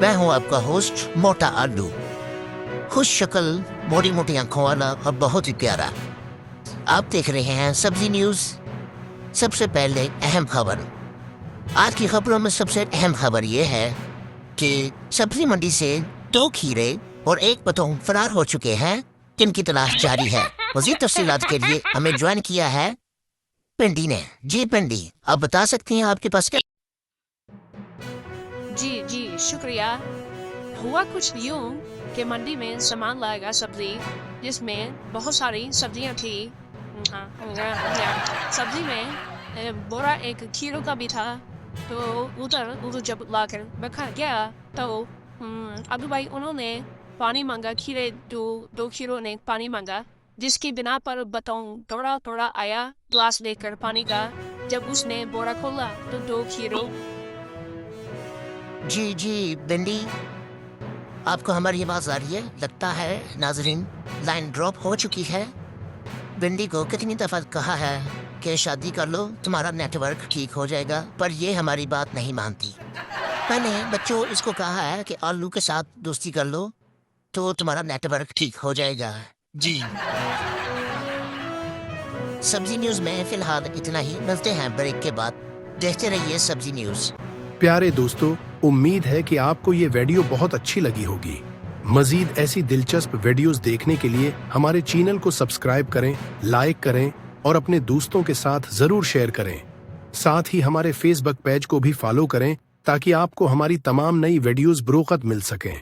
میں ہوں آپ کا ہوسٹ موٹا آلو، خوش شکل، موٹی موٹی آنکھوں والا اور بہت ہی پیارا۔ آپ دیکھ رہے ہیں سبزی نیوز۔ سب سے پہلے اہم خبر، آج کی خبروں میں سب سے اہم خبر یہ ہے کہ سبزی منڈی سے 2 کھیرے اور 1 بطخ فرار ہو چکے ہیں، جن کی تلاش جاری ہے۔ مزید تفصیلات کے لیے ہمیں جوائن کیا ہے پنڈی نے۔ جی پنڈی، آپ بتا سکتی ہیں آپ کے پاس کیا؟ جی شکریہ۔ ہوا کچھ یوں کہ منڈی میں سامان لائے گا سبزی، جس میں بہت ساری سبزیاں تھیں۔ سبزی میں بورا ایک کھیروں کا بھی تھا، تو ادھر جب لا کر رکھا گیا تو ابو بھائی انہوں نے پانی مانگا، کھیرے 2 کھیروں نے پانی مانگا، جس کی بنا پر بطخ توڑا آیا گلاس لے کر پانی کا۔ جب اس نے بورا کھولا تو 2 کھیروں۔ جی بنڈی، آپ کو ہماری آواز آ رہی ہے؟ لگتا ہے ناظرین لائن ڈراپ ہو چکی ہے۔ بنڈی کو کتنی دفعہ کہا ہے کہ شادی کر لو، تمہارا نیٹ ورک ٹھیک ہو جائے گا، پر یہ ہماری بات نہیں مانتی۔ میں نے بچوں اس کو کہا ہے کہ آلو کے ساتھ دوستی کر لو تو تمہارا نیٹ ورک ٹھیک ہو جائے گا۔ جی، سبزی نیوز میں فی الحال اتنا ہی، ملتے ہیں بریک کے بعد۔ دیکھتے رہیے سبزی نیوز۔ پیارے دوستو، امید ہے کہ آپ کو یہ ویڈیو بہت اچھی لگی ہوگی۔ مزید ایسی دلچسپ ویڈیوز دیکھنے کے لیے ہمارے چینل کو سبسکرائب کریں، لائک کریں اور اپنے دوستوں کے ساتھ ضرور شیئر کریں۔ ساتھ ہی ہمارے فیس بک پیج کو بھی فالو کریں تاکہ آپ کو ہماری تمام نئی ویڈیوز بروقت مل سکیں۔